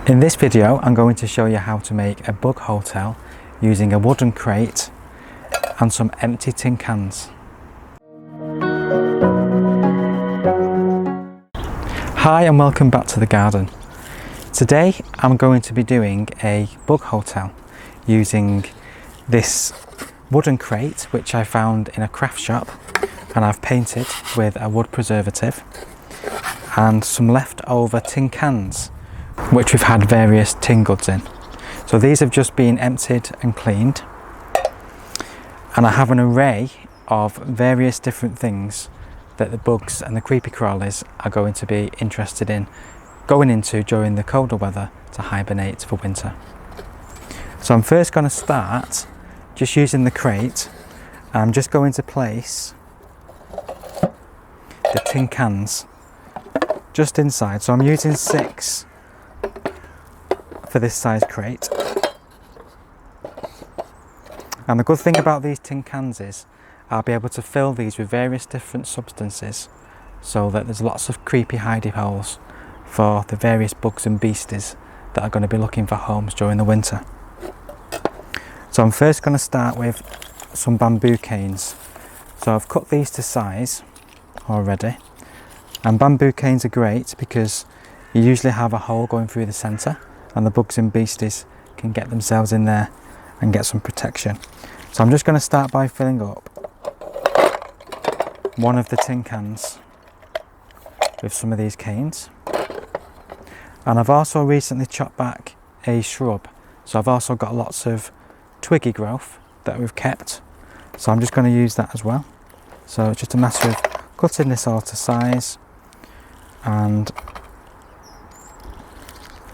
In this video I'm going to show you how to make a bug hotel using a wooden crate and some empty tin cans. Hi and welcome back to the garden. Today I'm going to be doing a bug hotel using this wooden crate which I found in a craft shop and I've painted with a wood preservative, and some leftover tin cans which we've had various tin goods in. So these have just been emptied and cleaned, and I have an array of various different things that the bugs and the creepy crawlies are going to be interested in going into during the colder weather to hibernate for winter. So I'm first going to start just using the crate. I'm just going to place the tin cans just inside. So I'm using 6 for this size crate. And the good thing about these tin cans is I'll be able to fill these with various different substances so that there's lots of creepy hidey holes for the various bugs and beasties that are going to be looking for homes during the winter. So I'm first going to start with some bamboo canes. So I've cut these to size already, and bamboo canes are great because you usually have a hole going through the centre and the bugs and beasties can get themselves in there and get some protection. So I'm just going to start by filling up one of the tin cans with some of these canes. And I've also recently chopped back a shrub, so I've also got lots of twiggy growth that we've kept, so I'm just going to use that as well. So it's just a matter of cutting this all to size and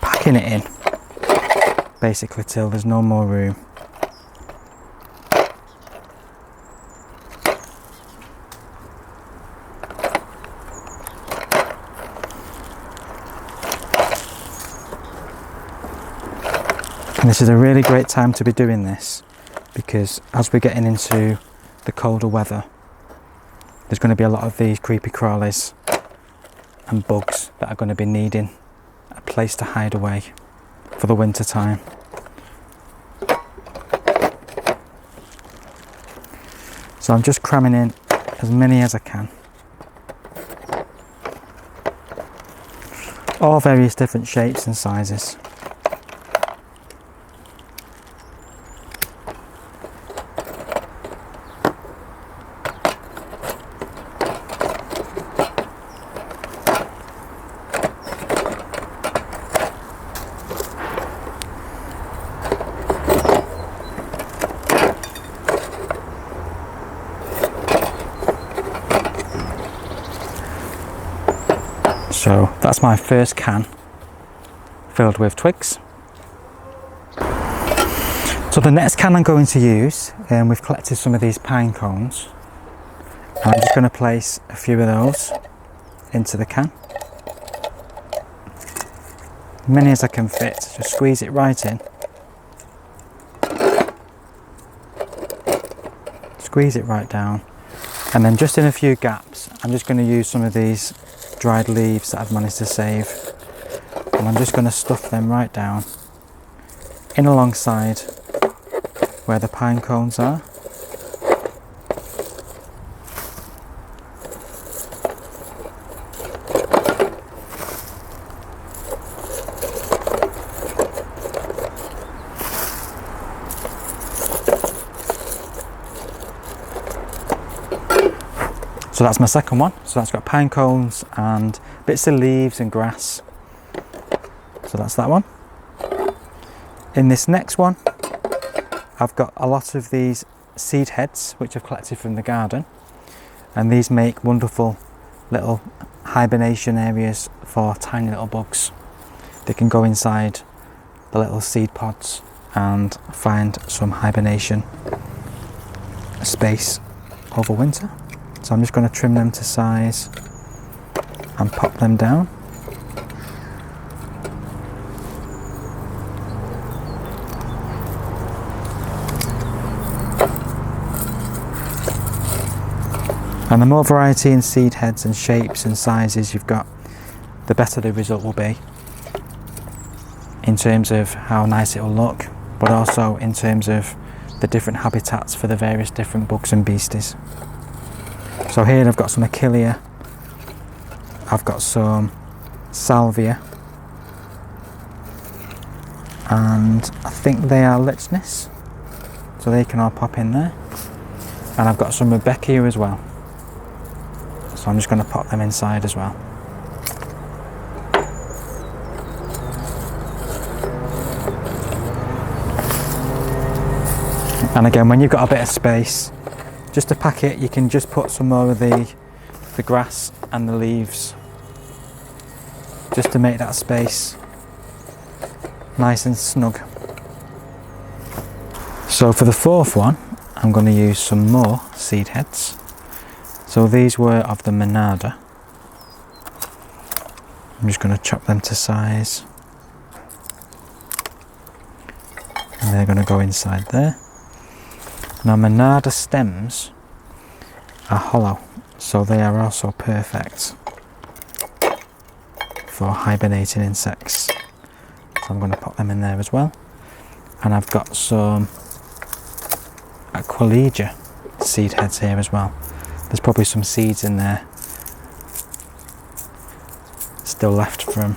packing it in basically till there's no more room. And this is a really great time to be doing this because as we're getting into the colder weather, there's going to be a lot of these creepy crawlies and bugs that are going to be needing a place to hide away for the winter time. So I'm just cramming in as many as I can. All various different shapes and sizes. So that's my first can filled with twigs. So the next can I'm going to use, and we've collected some of these pine cones, and I'm just going to place a few of those into the can. Many as I can fit, just squeeze it right in. Squeeze it right down, and then just in a few gaps I'm just going to use some of these dried leaves that I've managed to save, and I'm just going to stuff them right down in alongside where the pine cones are. So that's my second one. So that's got pine cones and bits of leaves and grass. So that's that one. In this next one, I've got a lot of these seed heads which I've collected from the garden, and these make wonderful little hibernation areas for tiny little bugs. They can go inside the little seed pods and find some hibernation space over winter. So I'm just going to trim them to size and pop them down. And the more variety in seed heads and shapes and sizes you've got, the better the result will be. in terms of how nice it will look, but also in terms of the different habitats for the various different bugs and beasties. So here I've got some Achillea, I've got some Salvia, and I think they are Lichness, so they can all pop in there. And I've got some Rebeckia as well, so I'm just going to pop them inside as well. And again, when you've got a bit of space, just to pack it, you can just put some more of the grass and the leaves, just to make that space nice and snug. So for the fourth one, I'm going to use some more seed heads. So these were of the Monarda. I'm just going to chop them to size, and they're going to go inside there. Now Monarda stems are hollow, so they are also perfect for hibernating insects. So I'm going to pop them in there as well. And I've got some Aquilegia seed heads here as well. There's probably some seeds in there still left from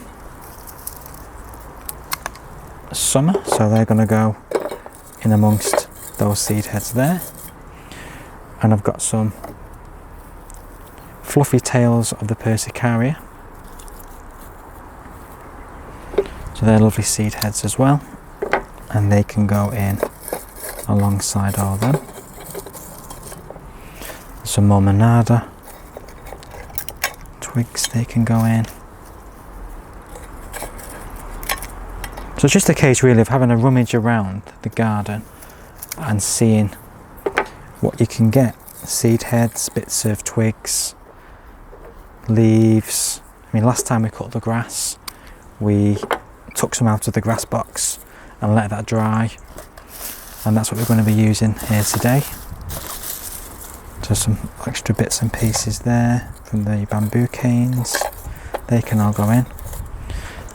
summer, so they're going to go in amongst those seed heads there. And I've got some fluffy tails of the Persicaria, so they're lovely seed heads as well, and they can go in alongside all of them. Some more Monarda twigs, they can go in. So it's just a case really of having a rummage around the garden and seeing what you can get. Seed heads, bits of twigs, leaves. I mean, last time we cut the grass, we took some out of the grass box and let that dry, and that's what we're going to be using here today. So some extra bits and pieces there from the bamboo canes, they can all go in.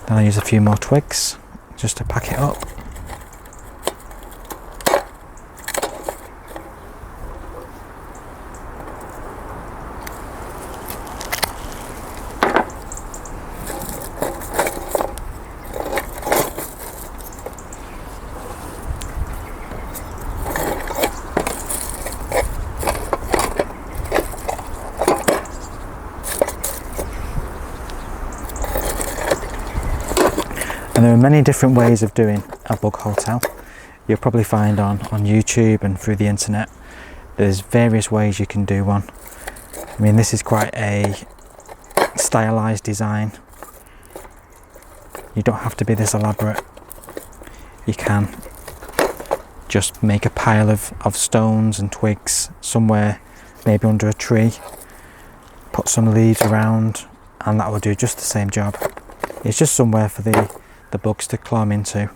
Then I'll use a few more twigs just to pack it up. And there are many different ways of doing a bug hotel. You'll probably find on YouTube and through the internet, there's various ways you can do one. I mean, this is quite a stylized design. You don't have to be this elaborate. You can just make a pile of stones and twigs somewhere, maybe under a tree, put some leaves around, and that will do just the same job. It's just somewhere for the bugs to climb into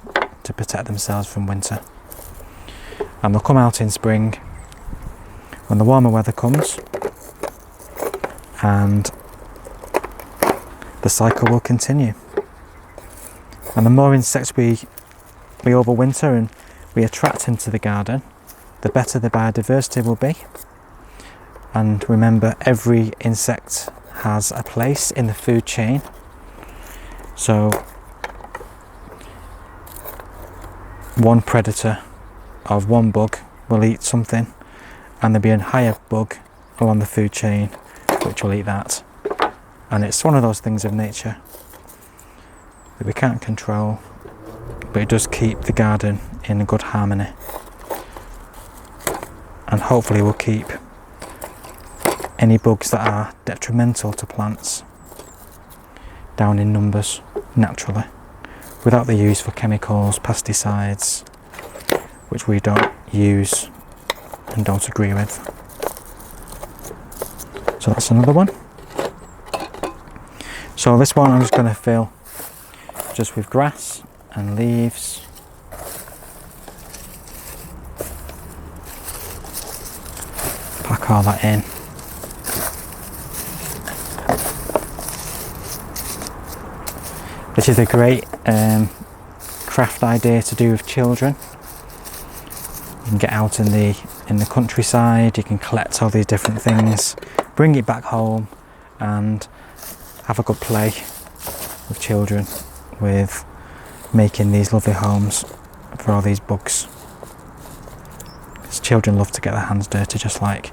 to protect themselves from winter. And they'll come out in spring when the warmer weather comes, and the cycle will continue. And the more insects we overwinter and we attract into the garden, the better the biodiversity will be. And remember, every insect has a place in the food chain. So one predator of one bug will eat something, and there'll be a higher bug along the food chain which will eat that. And it's one of those things of nature that we can't control, but it does keep the garden in a good harmony, and hopefully will keep any bugs that are detrimental to plants down in numbers naturally, without the use for chemicals, pesticides, which we don't use and don't agree with. So that's another one. So this one I'm just going to fill just with grass and leaves. Pack all that in. This is a great craft idea to do with children. You can get out in the countryside, you can collect all these different things, bring it back home and have a good play with children with making these lovely homes for all these bugs. Because children love to get their hands dirty just like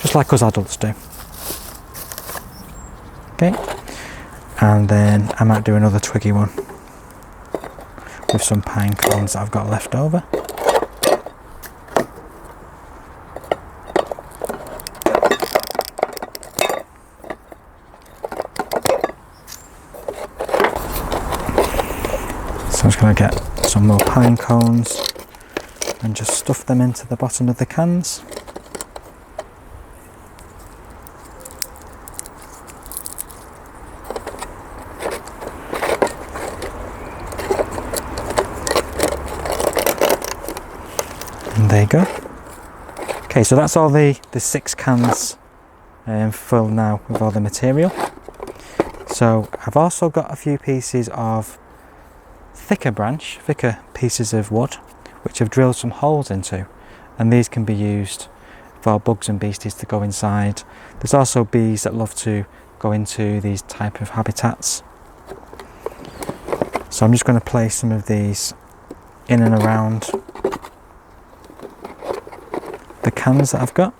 us adults do. Okay, and then I might do another twiggy one with some pine cones that I've got left over. So I'm just going to get some more pine cones and just stuff them into the bottom of the cans. And there you go. Okay, so that's all the 6 cans filled now with all the material. So I've also got a few pieces of thicker pieces of wood which I've drilled some holes into, and these can be used for bugs and beasties to go inside. There's also bees that love to go into these type of habitats. So I'm just going to place some of these in and around the cans that I've got.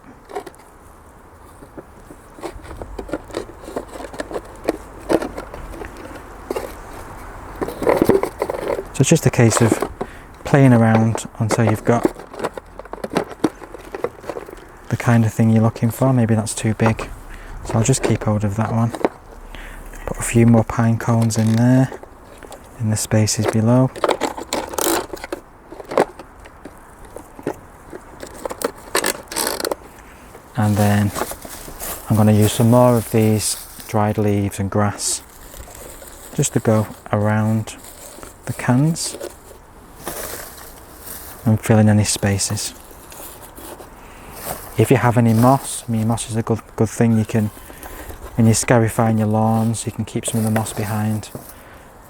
So it's just a case of playing around until you've got the kind of thing you're looking for. Maybe that's too big, so I'll just keep hold of that one. Put a few more pine cones in there, in the spaces below. And then I'm going to use some more of these dried leaves and grass just to go around the cans and fill in any spaces. If you have any moss, I mean, moss is a good thing. You can, when you're scarifying your lawns, you can keep some of the moss behind,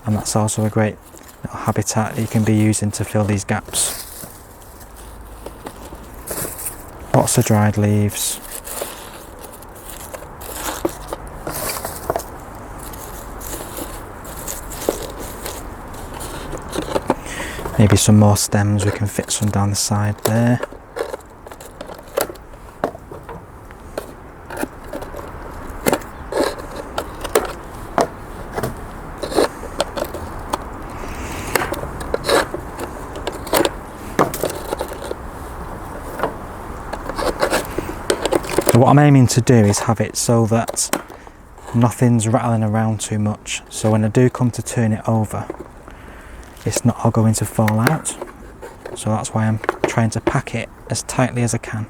and that's also a great little habitat that you can be using to fill these gaps. Lots of dried leaves. Maybe some more stems, we can fit some down the side there. So what I'm aiming to do is have it so that nothing's rattling around too much. So when I do come to turn it over, it's not all going to fall out. So that's why I'm trying to pack it as tightly as I can.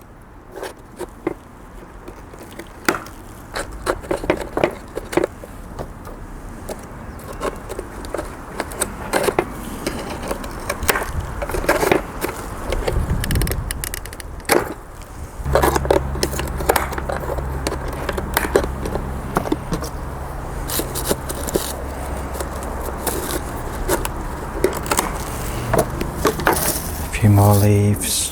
Few more leaves,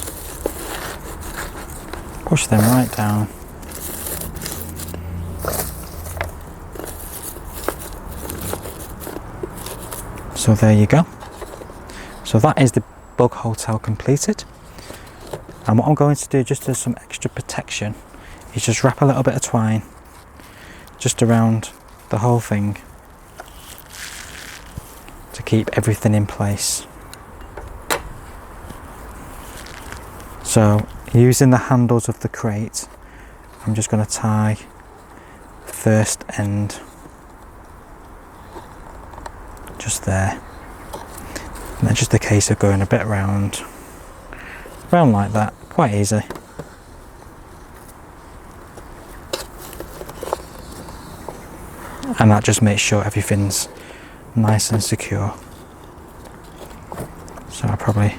push them right down. So there you go. So that is the bug hotel completed, and what I'm going to do just as some extra protection is just wrap a little bit of twine just around the whole thing to keep everything in place. So using the handles of the crate, I'm just going to tie the first end just there, and then just a case of going a bit round like that, quite easy. And that just makes sure everything's nice and secure. So I probably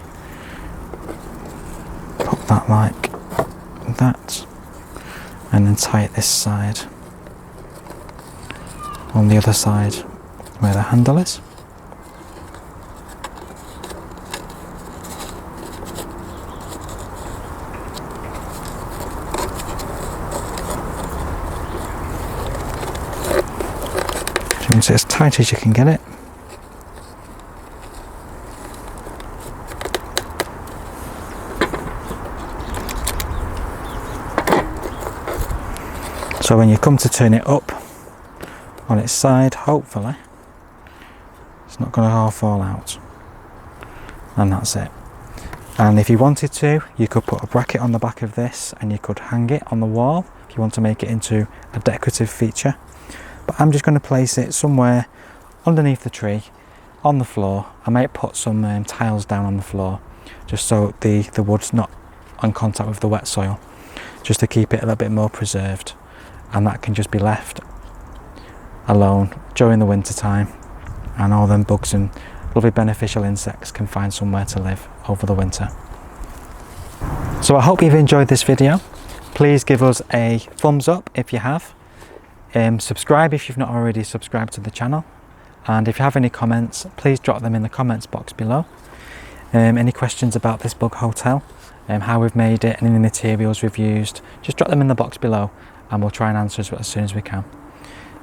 that like that, and then tie it this side on the other side where the handle is. press it as tight as you can get it. So when you come to turn it up on its side, hopefully it's not going to all fall out, and that's it. And if you wanted to, you could put a bracket on the back of this and you could hang it on the wall if you want to make it into a decorative feature. But I'm just going to place it somewhere underneath the tree, on the floor. I might put some tiles down on the floor just so the wood's not on contact with the wet soil, just to keep it a little bit more preserved. And that can just be left alone during the winter time, and all them bugs and lovely beneficial insects can find somewhere to live over the winter. So I hope you've enjoyed this video. Please give us a thumbs up if you have. Subscribe if you've not already subscribed to the channel, and if you have any comments, please drop them in the comments box below. Any questions about this bug hotel, how we've made it, and any materials we've used, just drop them in the box below and we'll try and answer as soon as we can.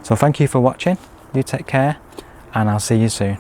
So thank you for watching, you take care, and I'll see you soon.